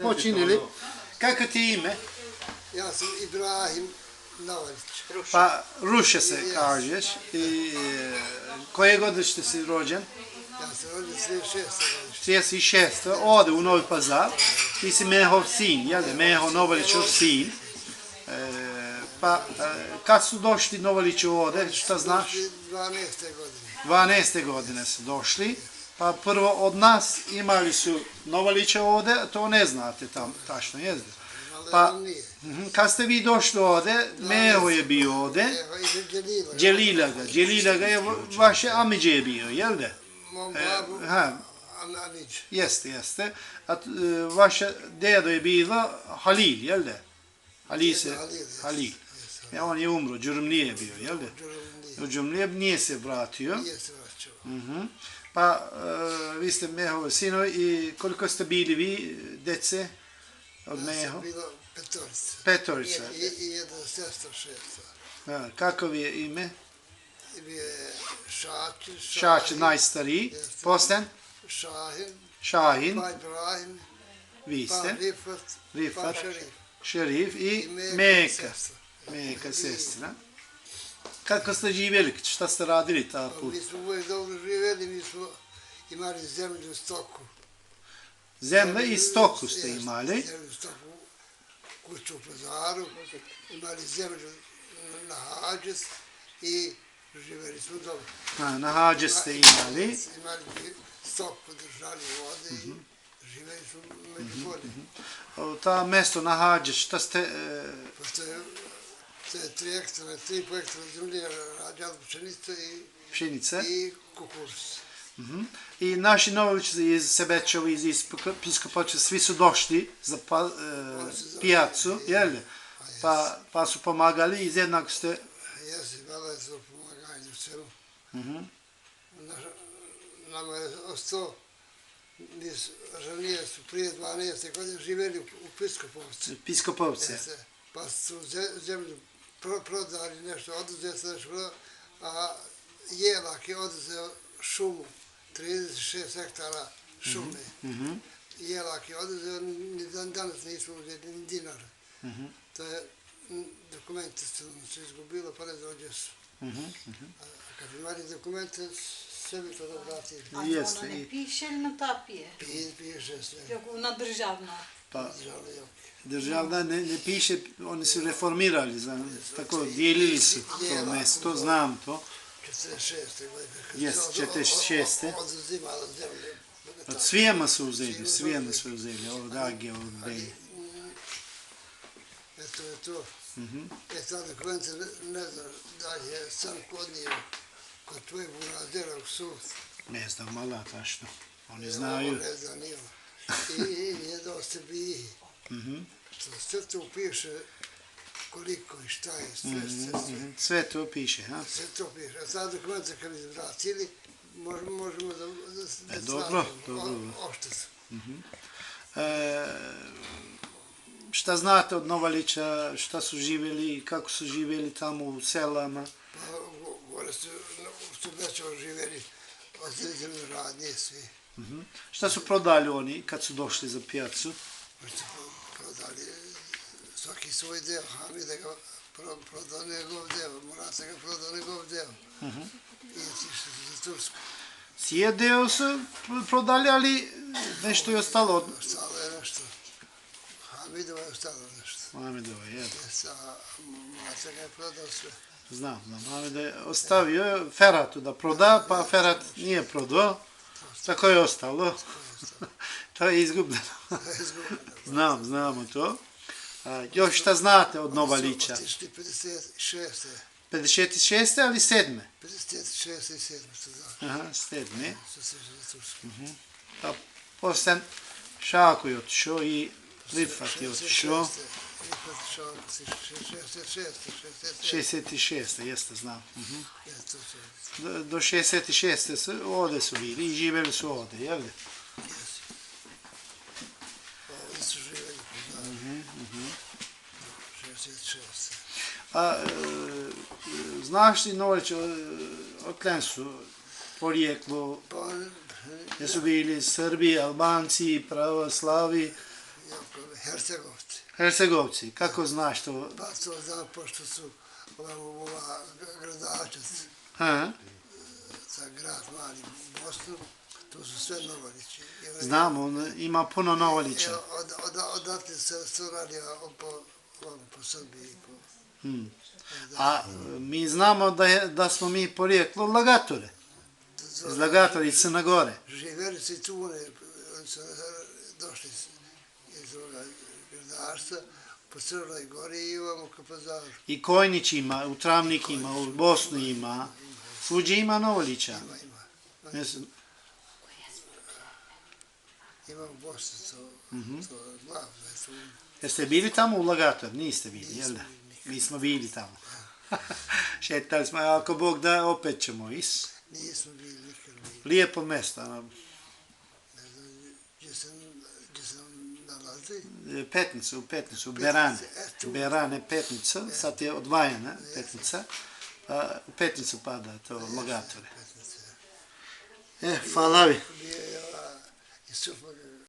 Počinili. Kako ti je ime? Ja sam Ibrahim Navalić. Pa Ruše se kažeš. I koje godište si rođen? Ja sam rođen 36. godište. 36. Ovdje u Novi Pazar. Ti si Mehov sin, jel da? Meho Novalićov sin. Pa kad su došli Novalići ovdje, šta znaš? 12. godine. 12. godine su došli. Pa prvo od nas imali su Novalića ovdje, to ne znate tam tačno, jezde. Pa kad ste vi došli ovdje, Meho je bio ovdje, Đelilaga je vaše amiđe je bio, jel da? Mom babu Anić. Jeste. A vaše dedo je bilo Halil, jel da? Halil. On je umro, Đurumlije je bio, jel da? U Đurumlije nije se vratio. Nije se vraćao. Pa vi ste Mehovi sinovi i koliko ste bili vi, dece od Meho? Ja sam bilo petorica. Petorica. I jedna sestra šesta. Kako je ime? Bio je Šači, najstariji. Posten? Šahin. Pa Ibrahim. Vi Pa ste? Rifat. Pa Šerif i Meka, sestra. Kako ste živjeli? Šta ste radili ta put? Mi smo uvijek dobro živjeli, mi smo imali zemlju i stoku. Zemlje i stoku ste imali. Zemlju i stoku, kuću u Pazaru, imali zemlju na Hađes i živjeli smo dobro. Na Hađes ste imali. Imali stoku, držali vode i živjeli smo među polje. Ta mesto na Hađes, šta ste... Pošto je 3 hektara, 3,5 hektara zemlje rađali pšenice i kukuruz. I naši Novalići iz Sebečevi, iz Piskopoća, svi su došli za pijacu, jel? Pa su pomagali i jednako ste... Jesi, bilo je to pomaganje u svemu. Nama je ostao, žalije su prije 12. godine živjeli u Piskopovce. Piskopovce. Pa su zemlju prodali nešto, oduzeli se nešto, a Jelak je oduzeo šumu, 36 hektara šume. Jelak je oduzeo, ni danas nismo uzeli ni dinara. To je, dokumente su izgubilo, pa ne dođe su. A kad imali dokumente, sve bi to da vratili. A ona ne piše ili na tapije? Piše sve. Na državno. Državna ne piše, oni su reformirali, tako dijelili su to mesto, znam to. 46. godine. Jes, 46. Oduzimala zemlje. Od svijema su uzeli, od Age, od Beji. Eto je to. Ta dokumenta, ne znam da je sam podnio kod tvojeg burazera u sud. Ne znam, mala tačno, oni znaju. Ne znam, nije. I jedao se bi. Sve to piše koliko i šta je, sve. Sve to piše, ha? Sve to piše. A ta dokumenta kad bi vratili, možemo da Dobro. oštetu. Šta znate od Novalića, šta su živjeli, kako su živjeli tamo u selama? Pa gore su Bećevo živjeli od zemlje radnje svi. Šta su prodali oni kad su došli za pijacu? Prodali svaki svoj deo, Hamida ga prodao njegov deo, Murata ga prodao njegov deo. I otišli su za Tursku. Sije deo su prodali, ali nešto je ostalo. Ostalo je nešto. Hamidova je ostalo nešto. Hamidova, jel? A Murata ga je prodao sve. Znam. Hamida je ostavio Feratu da proda, pa Ferat nije prodao. Tako je ostalo. To je izgubljeno. Znamo to. Još šta znate od Novalića? Otišli 56. 56. ali 7. 56. i 7. Aha, 7. Su se za Tursku. Pa poslije Šako je otišao i Rifat je otišao. Rifat Šako, 66. Jeste, znam. Do 66. ovdje su bili i živjeli su ovdje, jel' li? Ovdje su živjeli po Zagrebu. 66. A znaš li Novalić, odklen su porijeklo? Jesu bili Srbi, Albanci, pravoslavi? Hercegovci. Hercegovci, kako znaš to? Pa to znam, pošto su ova gradačac A? za grad Mali Bosnu, to su sve Novalići. Znam, on ima puno Novalića. Odatle se radi po Srbiji. A mi znamo da smo mi porijeklo Lagatore. Iz Lagatora, iz Crne Gore. Živjeli su i Tune, oni su došli iz ovoga gradaštva, po Crnoj Gori i ovamo ka Pazaru. I Kojnić ima, u Travnik ima, u Bosnu ima. Svuđe ima Novalića. Ima u Bosni to glavno je tu. Jeste bili tamo u Lagator? Niste bili, jel da? Mi smo bili tamo. Šetali smo, ako Bog da, opet ćemo is. Nismo bili nikad bili. Lijepo mjesto. Ne znam gdje se nalazi. Petnicu, Berane. Berane, Petnica, sad je odvajana Petnica. U Petnicu pada to Lagatore. Hvala vi. Bio je Isuf